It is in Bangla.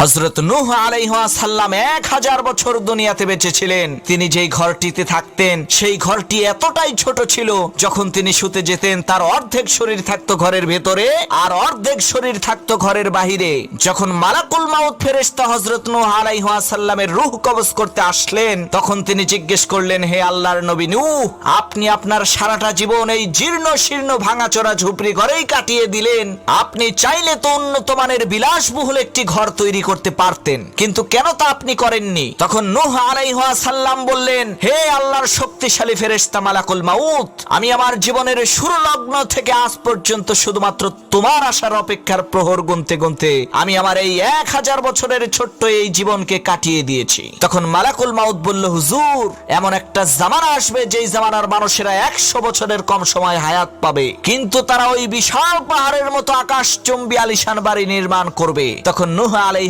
হযরত নূহ আলাইহিস সালাম 1000 বছর দুনিয়াতে বেঁচে ছিলেন। তিনি যেই ঘরটিতে থাকতেন সেই ঘরটি এতটাই ছোট ছিল, যখন তিনি শুতে যেতেন তার অর্ধেক শরীর থাকতো ঘরের ভেতরে আর অর্ধেক শরীর থাকতো ঘরের বাহিরে। যখন মালাকুল মাউত ফেরেশতা হযরত নূহ আলাইহিস সালামের রূহ কবজ করতে আসলেন, তখন তিনি জিজ্ঞেস করলেন, হে আল্লাহর নবী নূহ, আপনি আপনার সারাটা জীবন এই জীর্ণ শীর্ণ ভাঙাচোরা ঝুপড়ি ঘরেই কাটিয়ে দিলেন। আপনি চাইলে তো উন্নত মানের বিলাসবহুল একটি ঘর তৈরি করতে পারতেন, কিন্তু কেন তা আপনি করেননি? তখন নূহ আলাইহিস সালাম বললেন, হে আল্লাহর শক্তিশালী ফেরেশতা মালাকুল মাউত, আমি আমার জীবনের শুরু লগ্ন থেকে আজ পর্যন্ত শুধুমাত্র তোমার আসার অপেক্ষার প্রহর গুনতে গুনতে আমি আমার এই 1000 বছরের ছোট্ট এই জীবনকে কাটিয়ে দিয়েছি। তখন মালাকুল মাউত বলল, হুজুর, এমন একটা জামানা আসবে যেই জামানার মানুষেরা 100 বছরের কম সময় হায়াত পাবে, কিন্তু তারা ওই বিশাল পাহাড়ের মতো আকাশচুম্বী আলিশান বাড়ি নির্মাণ করবে। তখন নূহ আলাইহিস